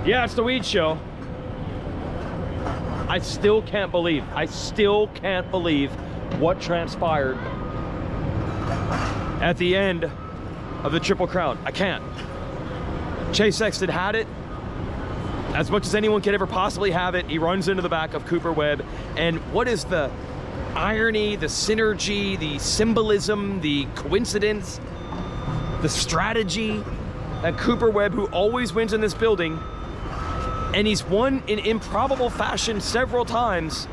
Yeah, it's the Weege show. I still can't believe what transpired at the end of the Triple Crown. I can't. Chase Sexton had it as much as anyone could ever possibly have it. He runs into the back of Cooper Webb, and what is the irony, the synergy, the symbolism, the coincidence, the strategy that Cooper Webb, who always wins in this building, and he's won in improbable fashion several times,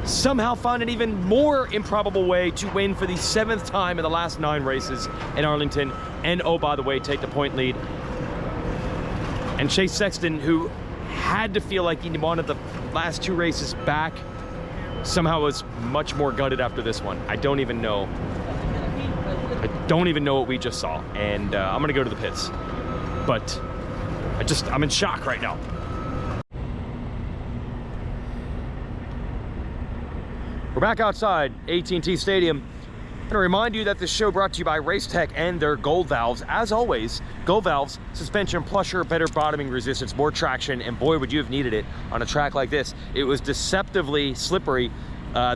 somehow found an even more improbable way to win for the 7th time in the last 9 races in Arlington, and oh, by the way, take the point lead. And Chase Sexton, who had to feel like he wanted the last 2 races back, somehow was much more gutted after this one. I don't even know what we just saw, and I'm gonna go to the pits, but I'm in shock right now. We're back outside AT&T Stadium. I'm gonna remind you that this show brought to you by Racetech and their Gold Valves. As always, Gold Valves, suspension, plusher, better bottoming resistance, more traction, and boy, would you have needed it on a track like this. It was deceptively slippery.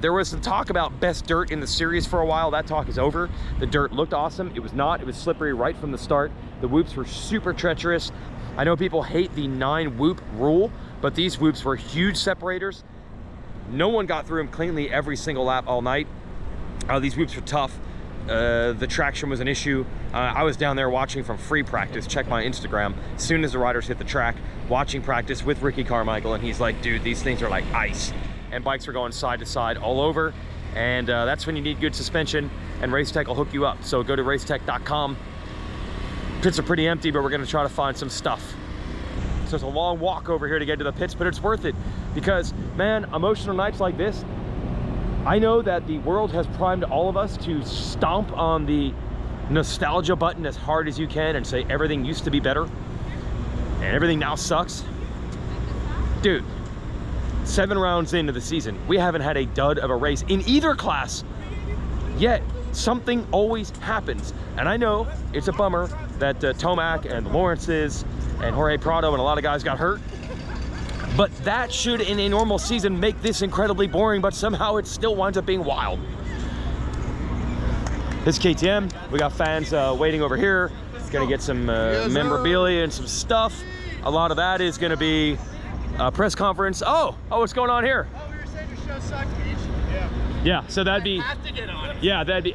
There was some talk about best dirt in the series for a while. That talk is over. The dirt looked awesome. It was not. It was slippery right from the start. The whoops were super treacherous. I know people hate the 9 whoop rule, but these whoops were huge separators. No one got through them cleanly every single lap all night. These whoops were tough. The traction was an issue. I was down there watching from free practice. Check my Instagram. As soon as the riders hit the track, watching practice with Ricky Carmichael, and he's like, dude, these things are like ice. And bikes were going side to side all over. And that's when you need good suspension, and Racetech will hook you up. So go to racetech.com. Pits are pretty empty, but we're gonna try to find some stuff. So it's a long walk over here to get to the pits, but it's worth it because, man, emotional nights like this, I know that the world has primed all of us to stomp on the nostalgia button as hard as you can and say everything used to be better and everything now sucks. Dude, 7 rounds into the season, we haven't had a dud of a race in either class yet. Something always happens, and I know it's a bummer that Tomac and the Lawrences and Jorge Prado and a lot of guys got hurt, but that should in a normal season make this incredibly boring, but somehow it still winds up being wild. This is KTM. We got fans waiting over here. Gonna get some memorabilia and some stuff. A lot of that is gonna be a press conference. Oh, what's going on here? Oh, we were saying your show sucked, Weege. Yeah, so that'd be, have to get on it. Yeah, that'd be,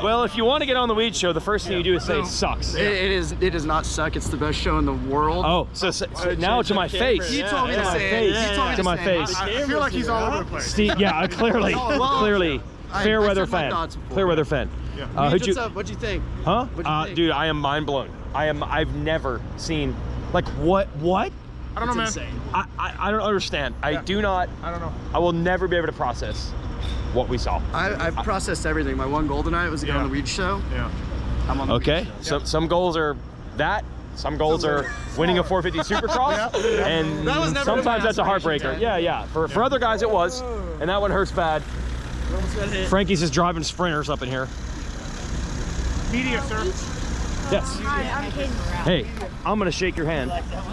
well, if you want to get on the Weege show, the first thing you do is say it sucks. It does not suck. It's the best show in the world. Oh, so now to my face. You told me to say it. To my face. I feel like he's all over the place. Steve, yeah, clearly. Fair weather fan. Fair weather fan. Yeah. What'd you think? Huh? What'd you think? Dude, I am mind blown. I've never seen, like, what? I don't know, man. Insane. I don't understand. Yeah. I do not. I don't know. I will never be able to process what we saw. I've processed everything. My one goal tonight was to get on the Weege show. Yeah. I'm on the Okay, Weege show. some goals are that. Some goals are winning a 450 Supercross, and That was never sometimes my that's a heartbreaker. aspiration, Yeah. For other guys it was, and that one hurts bad. Frankie's just driving sprinters up in here. Media, sir. Yes. Hi, I'm Caden. Hey, I'm gonna shake your hand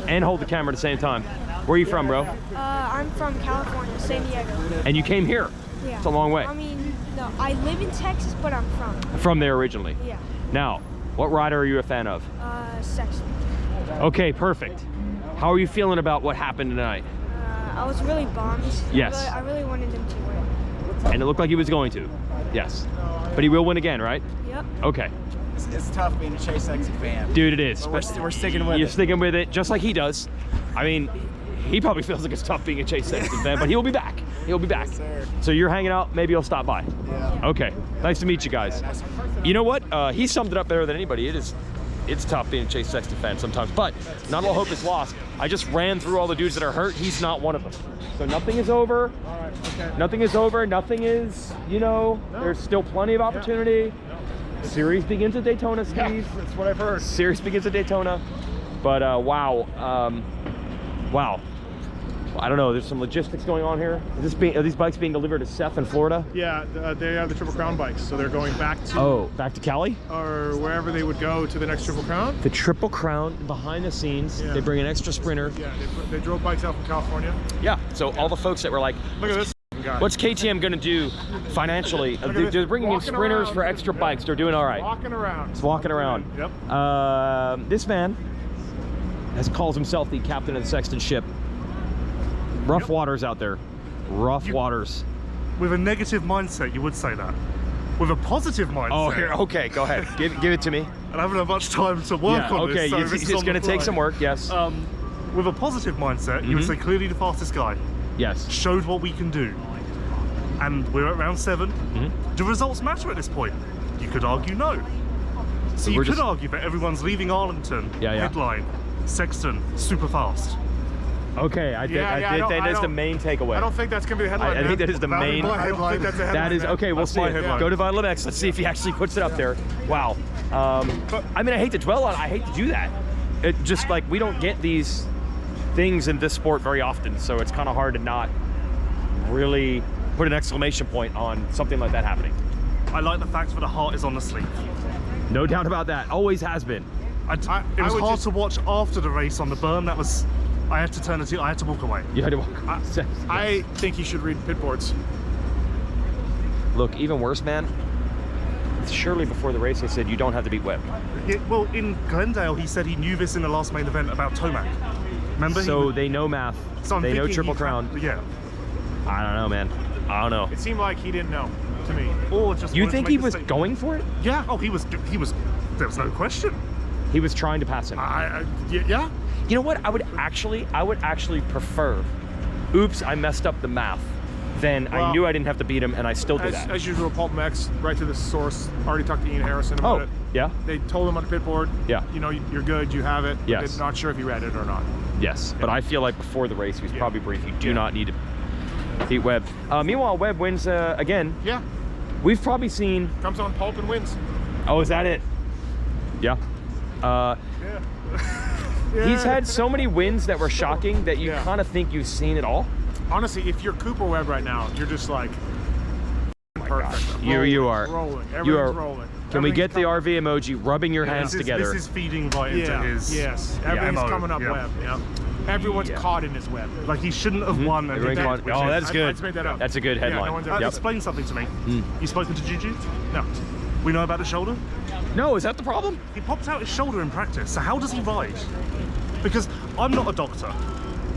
and hold the camera at the same time. Where are you from, bro? I'm from California, San Diego. And you came here. Yeah. It's a long way. I mean, no, I live in Texas, but I'm From there originally. Yeah. Now, what rider are you a fan of? Sexton. Okay, perfect. How are you feeling about what happened tonight? I was really bummed. Yes. I really wanted him to win. And it looked like he was going to. Yes. But he will win again, right? Yep. Okay. It's tough being a Chase Sexton fan. Dude, it is. But we're sticking with You're it. sticking with it, just like he does. I mean, he probably feels like it's tough being a Chase Sexton fan, but he'll be back. He'll be back. Yes, sir. So you're hanging out, maybe you'll stop by. Yeah. Okay. Nice to meet you guys. You know what? He summed it up better than anybody. It's tough being a Chase Sexton fan sometimes, but not all hope is lost. I just ran through all the dudes that are hurt. He's not one of them. So nothing is over. All right. Okay. Nothing is over. Nothing is, there's still plenty of opportunity. Series begins at Daytona, Steve. Yeah, that's what I've heard. Series begins at Daytona. But wow. Wow. I don't know. There's some logistics going on here. Are these bikes being delivered to Seth in Florida? Yeah, they have the Triple Crown bikes, so they're going back to. Oh, back to Cali? Or wherever they would go to the next Triple Crown. The Triple Crown behind the scenes. Yeah. They bring an extra sprinter. Yeah, they drove bikes out from California. Yeah. So all the folks that were like, Look at this guy. what's KTM going to do financially? this. They're bringing in Walking sprinters around. for extra bikes. They're doing all right. Walking around. Just walking around. Yep. This man calls himself the captain of the Sexton ship. Rough waters out there. Rough waters. With a negative mindset, you would say that. With a positive mindset. Oh, here. Okay, go ahead. Give it to me. And I haven't had much time to work on okay. this. So It's going to take some work. Yes. With a positive mindset, you would say clearly the fastest guy. Yes. Showed what we can do. And we're at round 7. Do results matter at this point? You could argue no. So you could argue that everyone's leaving Arlington. Headline, Sexton, super fast. Okay, I think that is the main takeaway. I don't think that's gonna be the headline. I think that is the main. I don't think that's a headline. That is okay. We'll see it. Go to Vital MX. Let's see if he actually puts it up there. Wow. I mean, I hate to dwell on it. I hate to do that. It just like we don't get these things in this sport very often, so it's kind of hard to not really put an exclamation point on something like that happening. I like the fact that the heart is on the sleeve. No doubt about that. Always has been. It was hard to watch after the race on the berm. That was. I had to turn it. I had to walk away. You had to walk. I think he should read pit boards. Look, even worse, man. Surely before the race, they said you don't have to beat Webb. Well, in Glendale, he said he knew this in the last main event about Tomac. Remember? So they know math. So they know Triple Crown. Yeah. I don't know, man. I don't know. It seemed like he didn't know to me. Or just. You think he was going for it? Yeah. Oh, he was. There was no question. He was trying to pass him. Yeah. You know what? I would actually prefer. Oops, I messed up the math. Then I knew I didn't have to beat him, and I still did that. As usual, Pulp Mex, right to the source. Already talked to Ian Harrison about it. Yeah. They told him on the pit board. Yeah. You know, you're good. You have it. Yes. They're not sure if he read it or not. Yes, but I feel like before the race, he was probably brief. You do not need to beat Webb. Meanwhile, Webb wins again. Yeah. We've probably seen. Comes on Pulp and wins. Oh, is that it? Yeah. He's had so many wins that were shocking that you kind of think you've seen it all. Honestly, if you're Cooper Webb right now, you're just like perfect. You are. Rolling. You are rolling. Can we get the RV emoji rubbing your hands together? This is feeding right into his. Yes. Everything's MO. coming up Webb. Yeah. Everyone's caught in his web. Like he shouldn't have won. And Everyone caught, oh, that's good. I just made that up. That's a good headline. Yeah, Explain something to me. You spoken to Juju? No. We know about the shoulder? No, is that the problem? He popped out his shoulder in practice. So how does he ride? Because I'm not a doctor.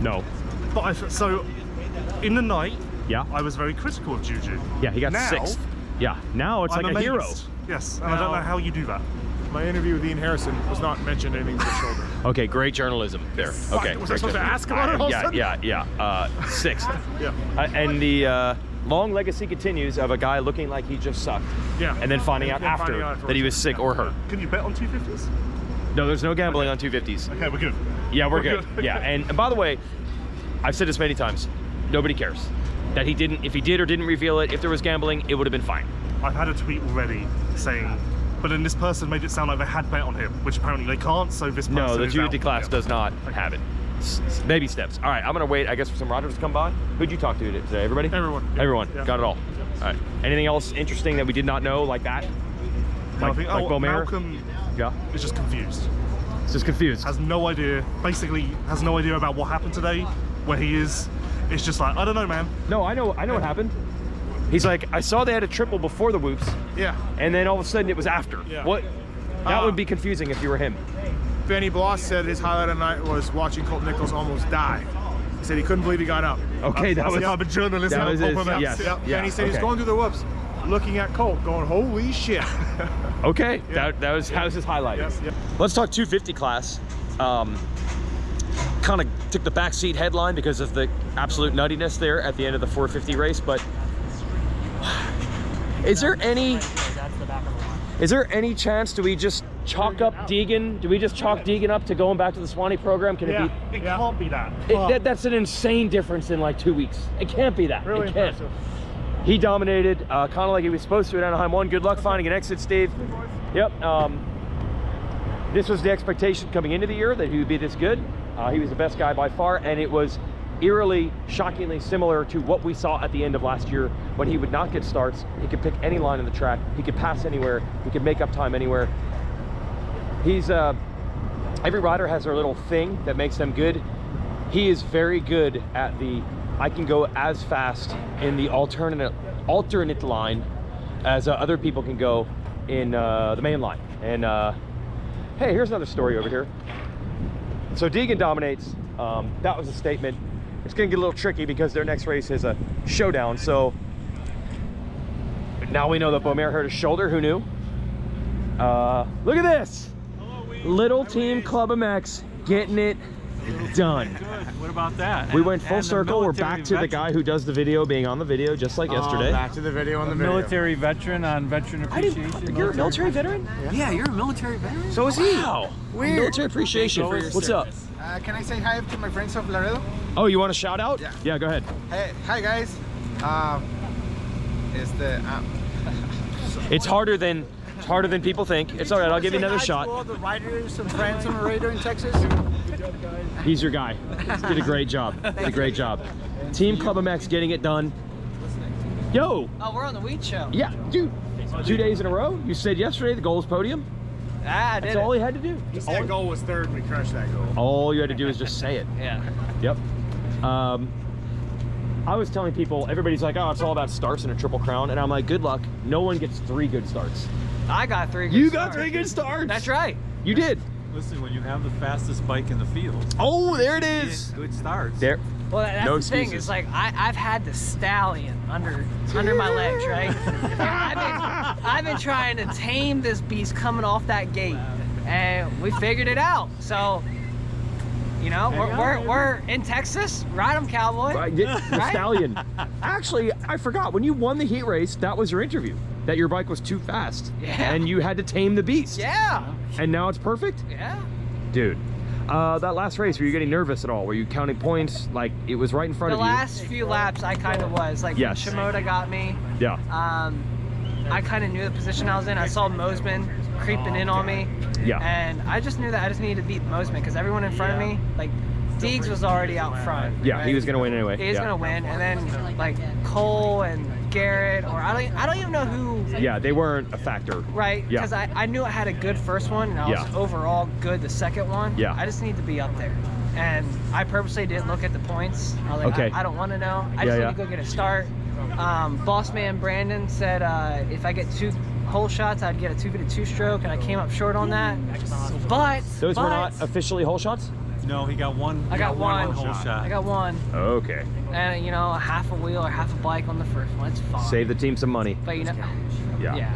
No. But so in the night, yeah, I was very critical of Juju. Yeah, he got now, 6th. Yeah, now it's I'm like amazed. a hero. Yes, and I don't know how you do that. My interview with Ian Harrison was not mentioned anything to the shoulder. Okay, great journalism there. Okay. Was I supposed to ask about it all of a sudden? Yeah. 6th. Yeah. And the long legacy continues of a guy looking like he just sucked. Yeah. And then finding out after that he was sick or hurt. Can you bet on 250s? No, there's no gambling on 250s. Okay, we're good. Yeah, we're good. Yeah, and by the way, I've said this many times, nobody cares. That he didn't, if he did or didn't reveal it, if there was gambling, it would have been fine. I've had a tweet already saying, but then this person made it sound like they had bet on him, which apparently they can't, so this person No, the is 250 out. class does not have it. Baby steps. All right, I'm gonna wait, I guess, for some riders to come by. Who'd you talk to today? Everybody? Everyone. Yeah. Everyone. Yeah. Got it all. All right. Anything else interesting that we did not know, like that? No, I think, Beaumare? Malcolm is just confused. It's just confused. Has no idea, basically has no idea about what happened today, where he is. It's just like, I don't know, man. No, I know what happened. He's like, I saw they had a triple before the whoops. Yeah. And then all of a sudden it was after. Yeah. What? That would be confusing if you were him. Benny Bloss said his highlight of the night was watching Colt Nichols almost die. He said he couldn't believe he got up. Okay, that was. I'm a journalist. That was his, Yes. yes. Yeah. And he said he's going through the whoops, looking at Colt, going, holy shit. Okay, Yeah. that was his highlight. Yes. Yeah. Let's talk 250 class. Kind of took the backseat headline because of the absolute nuttiness there at the end of the 450 race, but is there any chance, do we just chalk up Deegan? Do we just chalk Deegan up to going back to the Swanee program? Can it be? It can't be that. That's an insane difference in like 2 weeks. It can't be that. Really it can't. impressive. He dominated, kind of like he was supposed to at Anaheim 1. Good luck finding an exit, Steve. Yep. This was the expectation coming into the year that he would be this good. He was the best guy by far, and it was eerily, shockingly similar to what we saw at the end of last year when he would not get starts. He could pick any line of the track. He could pass anywhere. He could make up time anywhere. He's, every rider has their little thing that makes them good. He is very good at the, I can go as fast in the alternate line as other people can go in the main line. And hey, here's another story over here. So Deegan dominates. That was a statement. It's gonna get a little tricky because their next race is a showdown. So now we know that Beaumer hurt his shoulder. Who knew? Look at this. Little Team Club MX getting it done. What about that? We went full circle. We're back to the guy who does the video being on the video, just like yesterday. Back to the video on the video. Military veteran on Veteran Appreciation. You're a military veteran? Yeah, you're a military veteran. So is he. Wow. Weird. Military appreciation. What's up? Can I say hi to my friends of Laredo? Oh, you want a shout out? Yeah. Yeah, go ahead. Hey, hi guys. It's harder than people think. It's all right. I'll give you another shot. All the riders and friends on Laredo in Texas. He's your guy. Did a great job. Did a great job. Team Club MX getting it done. Yo. Oh, we're on the Weege show. Yeah, dude. 2 days in a row. You said yesterday the goal was podium. Ah, I did. That's all he had to do. He said goal was third and we crushed that goal. All you had to do is just say it. Yeah. Yep. I was telling people, everybody's like, oh, it's all about starts in a Triple Crown. And I'm like, good luck. No one gets 3 good starts. I got 3 good You starts. got 3 good starts. That's right. You did. Listen, when you have the fastest bike in the field, Oh, there it is. good starts. There. Well, that's No the thing. excuses. Is like I've had the stallion under my legs, right? I've been trying to tame this beast coming off that gate, and we figured it out. So, you know, we're in Texas. Ride 'em, cowboy. Right, the Right? stallion. Actually, I forgot. When you won the heat race, that was your interview. That your bike was too fast. Yeah. And you had to tame the beast. Yeah. And now it's perfect? Yeah. Dude. That last race, were you getting nervous at all? Were you counting points? Like, it was right in front The of you? last few laps, I kind of was. Like, Yes. when Shimoda got me. Yeah. I kind of knew the position I was in. I saw Mosman creeping in on me. Yeah. And I just knew that I just needed to beat Mosman because everyone in front of me, like, Deegs was already out front. Yeah, right? he was going to win anyway. He was yeah. gonna win, and then like Cole and Garrett, or I don't even know who. Yeah, they weren't a factor. Right, Yeah. because I knew I had a good first one, and I was Yeah. overall good the second one. Yeah. I just need to be up there, and I purposely didn't look at the points. I was like, Okay. I don't want to know. I Yeah, just yeah. need to go get a start. Boss man Brandon said if I get 2 hole shots, I'd get a 2-2 stroke, and I came up short on that. But Those were not officially hole shots? No, he got one. I got one whole shot. I got one, Okay. and you know, a half a wheel or half a bike on the first one. It's fine. Save the team some money. But you know, Yeah. yeah.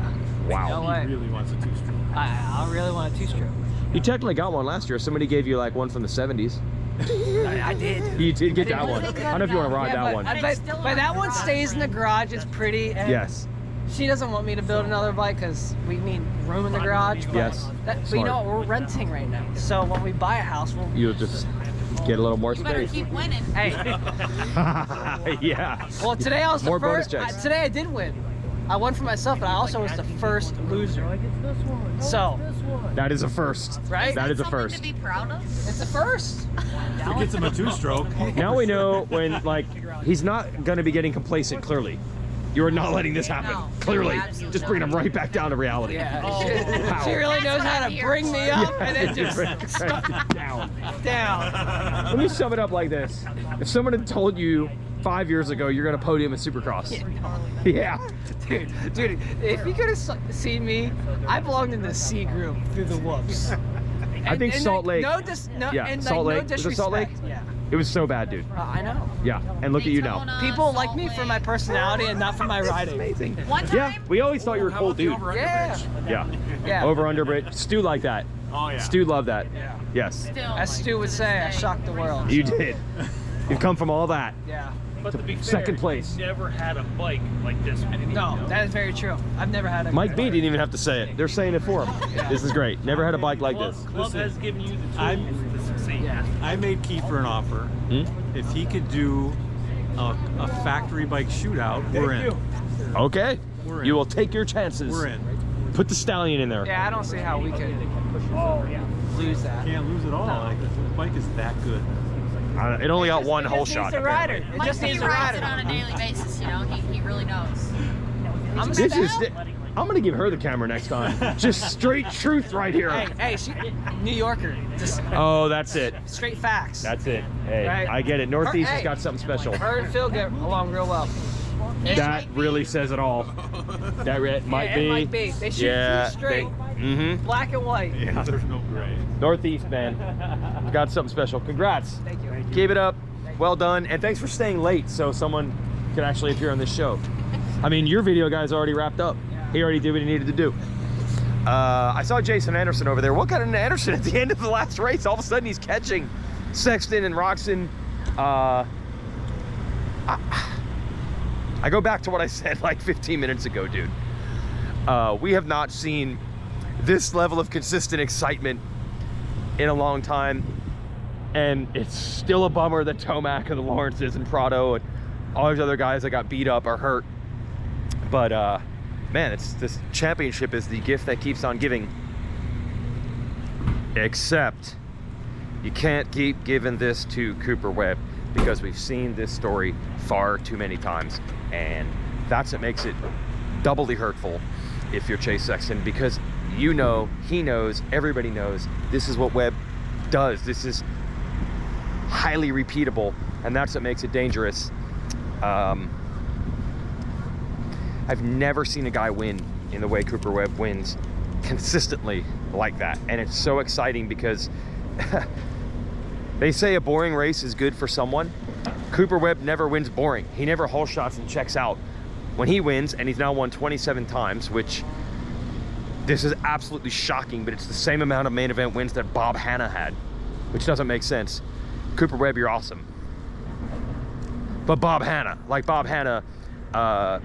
Wow. You know what? He really wants a 2-stroke. I really want a 2-stroke. You technically got one last year. Somebody gave you like one from the 70s. I did. You did get that one. I don't know if you want to ride that one. But that one stays in the garage. It's pretty. And Yes. She doesn't want me to build another bike because we need room in the garage. But Yes. But you Smart. know what? We're renting right now. So when we buy a house, we'll. You'll just get a little more You better space. keep winning. Hey. Yeah. Well, today I was More the bonus first. checks. Today I did win. I won for myself, but I also was the first loser. So. That is a first. Right? That is a Something first. to be proud of. It's a first. If it gets him a 2-stroke. Now we know when, like, he's not going to be getting complacent, clearly. You are not letting this happen. No, Clearly. absolutely Just bringing him right back down to reality. Yeah. Wow. She really knows That's what how I'm to here bring for. me up and then just down. down. Let me sum it up like this. If someone had told you 5 years ago you're going to podium at Supercross. Yeah. Dude, if you could have seen me, I belonged in the C group through the whoops. I think Salt Lake. Yeah, and Salt like, Lake. no Was it Salt Lake? disrespect. Yeah. It was so bad, dude. I know. Yeah. And look at you now. Daytona, People like Salt me for Lake. my personality and not for my riding. Amazing. One time, Yeah. We always thought you were a cool dude. Yeah. Yeah. Yeah. Over under bridge. Stu like that. Oh yeah. Stu loved that. Yeah. Yes. still. As Stu would say, I shocked the world. You so, did. You've come from all that. Yeah. But to be fair, Second place. he's never had a bike like this one. No, that is very true. I've never had a Mike B didn't even have to say it. They're saying it for him. This is great. Never had a bike like this. Club has given you the tools I'm- to succeed. Yeah. I made Kiefer an offer. Hmm? If he could do a factory bike shootout, we're in. Okay. We're in. You will take your chances. We're in. Put the stallion in there. Yeah, I don't see how we could lose that. Can't lose it all. Like, the bike is that good. It only got one whole Just needs shot. a rider. apparently. It just He needs a rides rider. it on a daily basis, you know. He really knows. I'm a This is. I'm gonna give her the camera next time. Just straight truth right here. Hey, she, New Yorker. Just Oh, that's it. straight facts. That's it. Hey, Right. I get it. Northeast has Hey. got something special. Her and Phil get along real well. That really says it all. That might Yeah, be. it might be. They shoot Yeah, straight, Mm-hmm. black and white. Yeah, there's no gray. Northeast, man. Got something special. Congrats. Thank you. Keep it up. Well done. And thanks for staying late so someone could actually appear on this show. I mean, your video guy's already wrapped up. He already did what he needed to do. I saw Jason Anderson over there. What got into Anderson at the end of the last race? All of a sudden he's catching Sexton and Roxon. I go back to what I said like 15 minutes ago, dude. We have not seen this level of consistent excitement in a long time. And it's still a bummer that Tomac and the Lawrences and Prado and all these other guys that got beat up are hurt. But man, this championship is the gift that keeps on giving. Except you can't keep giving this to Cooper Webb because we've seen this story far too many times. And that's what makes it doubly hurtful if you're Chase Sexton, because you know, he knows, everybody knows, this is what Webb does. This is highly repeatable, and that's what makes it dangerous. I've never seen a guy win in the way Cooper Webb wins consistently like that. And it's so exciting because they say a boring race is good for someone. Cooper Webb never wins boring. He never hole shots and checks out. When he wins, and he's now won 27 times, which this is absolutely shocking, but it's the same amount of main event wins that Bob Hanna had, which doesn't make sense. Cooper Webb, you're awesome. But Bob Hanna,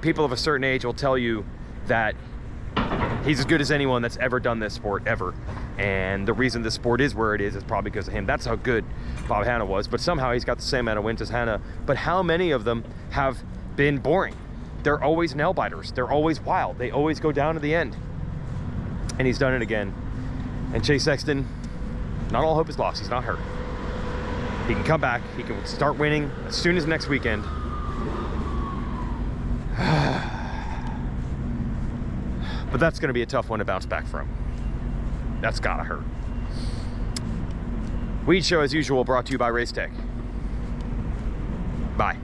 people of a certain age will tell you that he's as good as anyone that's ever done this sport, ever. And the reason this sport is where it is probably because of him. That's how good Bob Hanna was. But somehow he's got the same amount of wins as Hanna. But how many of them have been boring? They're always nail biters. They're always wild. They always go down to the end. And he's done it again. And Chase Sexton, not all hope is lost. He's not hurt. He can come back. He can start winning as soon as next weekend. But that's going to be a tough one to bounce back from. That's gotta hurt. Weege Show, as usual, brought to you by Race Tech. Bye.